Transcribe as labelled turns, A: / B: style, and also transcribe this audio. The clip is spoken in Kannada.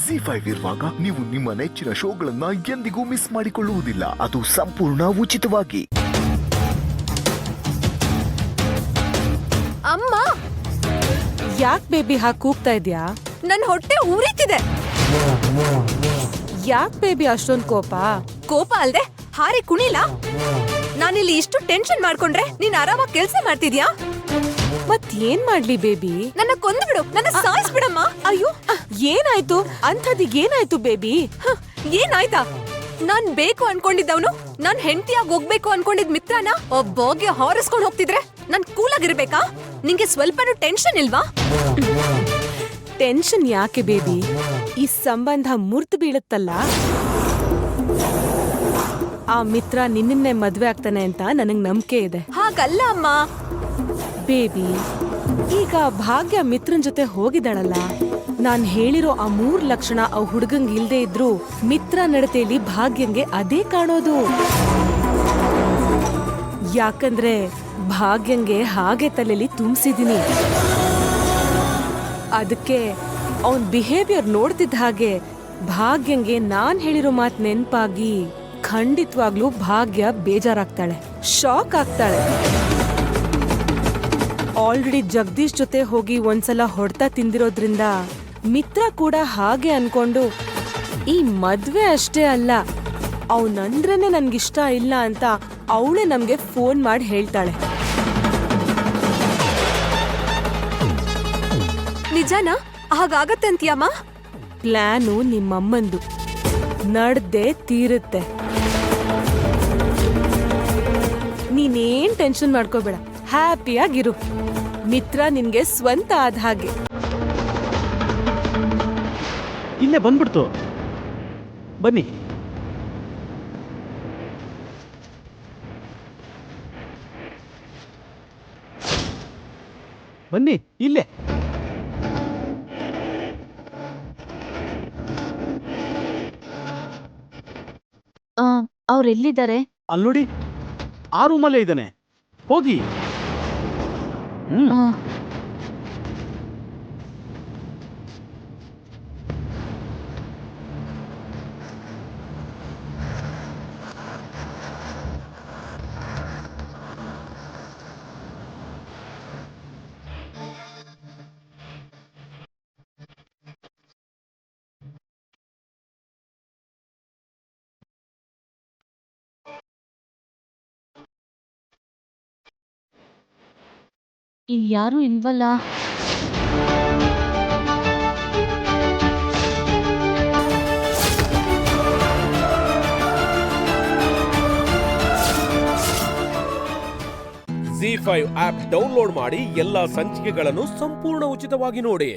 A: ಜಿ5 ಇರುವಾಗ ನೀವು ನಿಮ್ಮ ನೆಚ್ಚಿನ ಶೋಗಳನ್ನ ಎಂದಿಗೂ ಮಿಸ್ ಮಾಡಿಕೊಳ್ಳುವುದಿಲ್ಲ. ಅದು ಸಂಪೂರ್ಣ ಉಚಿತವಾಗಿ.
B: ಅಮ್ಮ,
C: ಯಾಕ್ ಬೇಬಿ ಹಾಗೆ ಕೂಗ್ತಾ ಇದ್ಯಾ?
B: ನನ್ ಹೊಟ್ಟೆ ಉರಿತಿದೆ.
C: ಯಾಕ್ ಬೇಬಿ ಅಷ್ಟೊಂದ್ ಕೋಪ?
B: ಕೋಪ ಅಲ್ದೆ ಹಾರಿ ಕುಣಿಲ. ನಾನಿಲ್ಲಿ ಇಷ್ಟು ಟೆನ್ಷನ್ ಮಾಡ್ಕೊಂಡ್ರೆ ನೀನ್ ಆರಾಮಾಗಿ ಕೆಲ್ಸ ಮಾಡ್ತಿದ್ಯಾ?
C: ಮತ್ ಏನ್ ಮಾಡ್ಲಿ ಬೇಬಿ?
B: ನನ್ನ ಕೊಂದ್ಬಿಡು, ನನ್ನ ಸಾಯಿಸ್ಬಿಡಮ್ಮ.
C: ಅಯ್ಯೋ, ಏನಾಯ್ತು? ಅಂಥದಿಗೇನಾಯ್ತು ಬೇಬಿ?
B: ಏನಾಯ್ತಾ? ನಾನ್ ಬೇಕು ಅನ್ಕೊಂಡಿದ್ದವನು ನಾನ್ ಹೆಂಡತಿಯಾಗಿ ಹೋಗ್ಬೇಕು ಅನ್ಕೊಂಡಿದ್ ಮಿತ್ರನ ಒಬ್ಬಗೆ ಹಾರಿಸ್ಕೊಂಡ್ ಹೋಗ್ತಿದ್ರೆ ನಾನ್ ಕೂಲಾಗಿರ್ಬೇಕಾ? ನಿಂಗೆ ಸ್ವಲ್ಪನೂ ಟೆನ್ಷನ್ ಇಲ್ವಾ?
C: ಟೆನ್ಷನ್ ಯಾಕೆ ಬೇಬಿ? ಈ ಸಂಬಂಧ ಮುರ್ತು ಬೀಳುತ್ತಲ್ಲ. ಆ ಮಿತ್ರ ನಿನ್ನನ್ನೇ ಮದ್ವೆ ಆಗ್ತಾನೆ ಅಂತ ನನಗ್ ನಂಬಿಕೆ ಇದೆ.
B: ಹಾಗಲ್ಲ ಅಮ್ಮ.
C: ಬೇಬಿ, ಈಗ ಭಾಗ್ಯ ಮಿತ್ರನ್ ಜೊತೆ ಹೋಗಿದ್ದಾಳಲ್ಲ, ನಾನ್ ಹೇಳಿರೋ ಆ 3 ಲಕ್ಷಣ ಆ ಹುಡುಗಂಗ್ ಇಲ್ದೇ ಇದ್ರು ಮಿತ್ರ ನಡತೆಯಲ್ಲಿ ಭಾಗ್ಯಂಗೆ ಅದೇ ಕಾಣೋದು. ಯಾಕಂದ್ರೆ ಭಾಗ್ಯಂಗೆ ಹಾಗೆ ತಲೆಯಲ್ಲಿ ತುಂಬಿಸಿದೀನಿ. ಅದಕ್ಕೆ ಅವನ್ ಬಿಹೇವಿಯರ್ ನೋಡ್ತಿದ್ದ ಹಾಗೆ ಭಾಗ್ಯಂಗೆ ನಾನ್ ಹೇಳಿರೋ ಮಾತ್ ನೆನ್ಪಾಗಿ ಖಂಡಿತವಾಗ್ಲೂ ಭಾಗ್ಯ ಬೇಜಾರಾಗ್ತಾಳೆ, ಶಾಕ್ ಆಗ್ತಾಳೆ. ಆಲ್ರೆಡಿ ಜಗದೀಶ್ ಜೊತೆ ಹೋಗಿ ಒಂದ್ಸಲ ಹೊಡ್ತಾ ತಿಂದಿರೋದ್ರಿಂದ ಮಿತ್ರ ಕೂಡ ಹಾಗೆ ಅನ್ಕೊಂಡು ಈ ಮದ್ವೆ ಅಷ್ಟೇ ಅಲ್ಲ, ಅವನಂದ್ರೇನೆ ನನ್ಗಿಷ್ಟ ಇಲ್ಲ ಅಂತ ಅವಳೇ ನಮ್ಗೆ ಫೋನ್ ಮಾಡಿ ಹೇಳ್ತಾಳೆ.
B: ನಿಜನಾ? ಹಾಗಾಗತ್ತಂತೀಯಮ್ಮ?
C: ಪ್ಲಾನು ನಿಮ್ಮಮ್ಮಂದು ನಡ್ದೇ ತೀರುತ್ತೆ. ನೀನೇನ್ ಟೆನ್ಷನ್ ಮಾಡ್ಕೋಬೇಡ, ಹ್ಯಾಪಿಯಾಗಿರು. ಮಿತ್ರ ನಿನ್ಗೆ ಸ್ವಂತ ಆದ ಹಾಗೆ.
D: ಇಲ್ಲೇ ಬಂದ್ಬಿಡ್ತು. ಬನ್ನಿ. ಬನ್ನಿ ಇಲ್ಲೇ.
E: ಅವ್ರೆಲ್ಲಿದ್ದಾರೆ?
D: ಅಲ್ಲಿ ನೋಡಿ, ಆ ರೂಮಲ್ಲೇ ಇದ್ದಾನೆ. ಹೋಗಿ.
E: ಇಲ್ಲಿ ಯಾರೂ ಇಲ್ವಲ್ಲ.
F: ಜಿ5 ಆಪ್ ಡೌನ್ಲೋಡ್ ಮಾಡಿ ಎಲ್ಲಾ ಸಂಚಿಕೆಗಳನ್ನು ಸಂಪೂರ್ಣ ಉಚಿತವಾಗಿ ನೋಡಿ.